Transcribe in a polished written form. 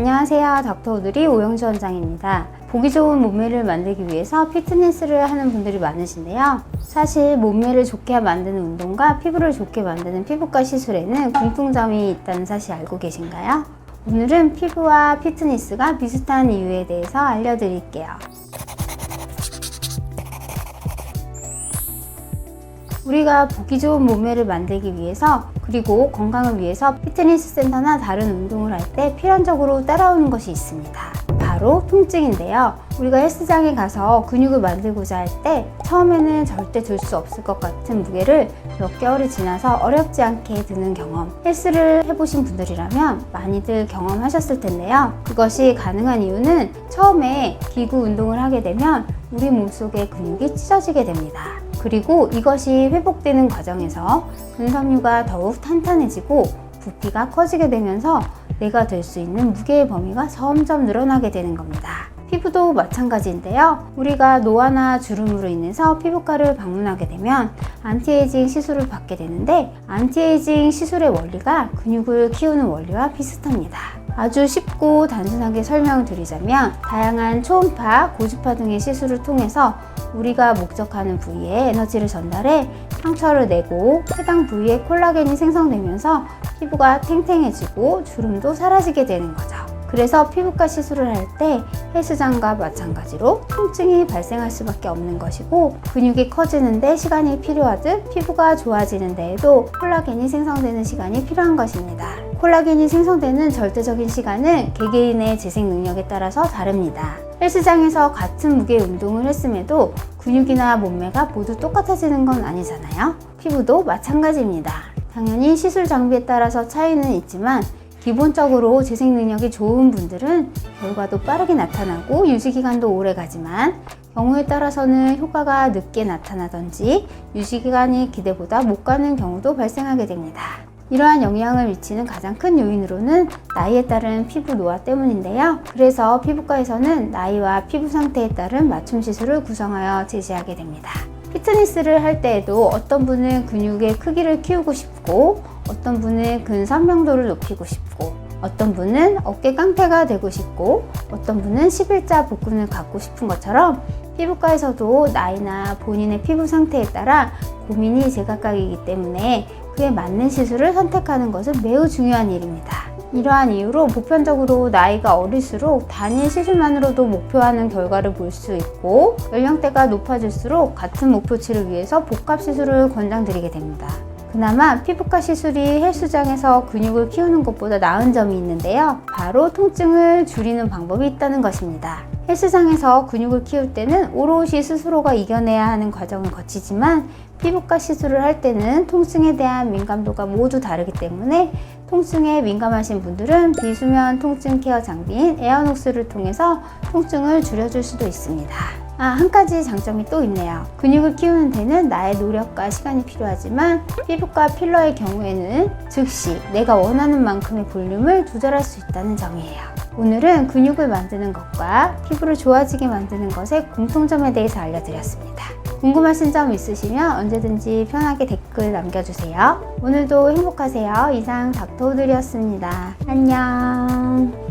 안녕하세요. 닥터우드리 오영주 원장입니다. 보기 좋은 몸매를 만들기 위해서 피트니스를 하는 분들이 많으신데요. 사실 몸매를 좋게 만드는 운동과 피부를 좋게 만드는 피부과 시술에는 공통점이 있다는 사실 알고 계신가요? 오늘은 피부와 피트니스가 비슷한 이유에 대해서 알려드릴게요. 우리가 보기 좋은 몸매를 만들기 위해서 그리고 건강을 위해서 피트니스 센터나 다른 운동을 할 때 필연적으로 따라오는 것이 있습니다. 바로 통증인데요. 우리가 헬스장에 가서 근육을 만들고자 할 때 처음에는 절대 들 수 없을 것 같은 무게를 몇 개월이 지나서 어렵지 않게 드는 경험, 헬스를 해보신 분들이라면 많이들 경험하셨을 텐데요. 그것이 가능한 이유는 처음에 기구 운동을 하게 되면 우리 몸속의 근육이 찢어지게 됩니다. 그리고 이것이 회복되는 과정에서 근섬유가 더욱 탄탄해지고 부피가 커지게 되면서 내가 될 수 있는 무게의 범위가 점점 늘어나게 되는 겁니다. 피부도 마찬가지인데요. 우리가 노화나 주름으로 인해서 피부과를 방문하게 되면 안티에이징 시술을 받게 되는데 안티에이징 시술의 원리가 근육을 키우는 원리와 비슷합니다. 아주 쉽고 단순하게 설명을 드리자면 다양한 초음파, 고주파 등의 시술을 통해서 우리가 목적하는 부위에 에너지를 전달해 상처를 내고 해당 부위에 콜라겐이 생성되면서 피부가 탱탱해지고 주름도 사라지게 되는 거죠. 그래서 피부과 시술을 할 때 헬스장과 마찬가지로 통증이 발생할 수밖에 없는 것이고 근육이 커지는데 시간이 필요하듯 피부가 좋아지는 데에도 콜라겐이 생성되는 시간이 필요한 것입니다. 콜라겐이 생성되는 절대적인 시간은 개개인의 재생 능력에 따라서 다릅니다. 헬스장에서 같은 무게의 운동을 했음에도 근육이나 몸매가 모두 똑같아지는 건 아니잖아요. 피부도 마찬가지입니다. 당연히 시술 장비에 따라서 차이는 있지만 기본적으로 재생 능력이 좋은 분들은 결과도 빠르게 나타나고 유지기간도 오래 가지만 경우에 따라서는 효과가 늦게 나타나든지 유지기간이 기대보다 못 가는 경우도 발생하게 됩니다. 이러한 영향을 미치는 가장 큰 요인으로는 나이에 따른 피부 노화 때문인데요. 그래서 피부과에서는 나이와 피부 상태에 따른 맞춤 시술을 구성하여 제시하게 됩니다. 피트니스를 할 때에도 어떤 분은 근육의 크기를 키우고 싶고 어떤 분은 근선명도를 높이고 싶고 어떤 분은 어깨 깡패가 되고 싶고 어떤 분은 11자 복근을 갖고 싶은 것처럼 피부과에서도 나이나 본인의 피부 상태에 따라 고민이 제각각이기 때문에 그에 맞는 시술을 선택하는 것은 매우 중요한 일입니다. 이러한 이유로 보편적으로 나이가 어릴수록 단일 시술만으로도 목표하는 결과를 볼 수 있고 연령대가 높아질수록 같은 목표치를 위해서 복합 시술을 권장드리게 됩니다. 그나마 피부과 시술이 헬스장에서 근육을 키우는 것보다 나은 점이 있는데요. 바로 통증을 줄이는 방법이 있다는 것입니다. 헬스장에서 근육을 키울 때는 오롯이 스스로가 이겨내야 하는 과정을 거치지만 피부과 시술을 할 때는 통증에 대한 민감도가 모두 다르기 때문에 통증에 민감하신 분들은 비수면 통증 케어 장비인 에어녹스를 통해서 통증을 줄여줄 수도 있습니다. 한 가지 장점이 또 있네요. 근육을 키우는 데는 나의 노력과 시간이 필요하지만 피부과 필러의 경우에는 즉시 내가 원하는 만큼의 볼륨을 조절할 수 있다는 점이에요. 오늘은 근육을 만드는 것과 피부를 좋아지게 만드는 것의 공통점에 대해서 알려드렸습니다. 궁금하신 점 있으시면 언제든지 편하게 댓글 남겨주세요. 오늘도 행복하세요. 이상 닥터우드리였습니다. 안녕.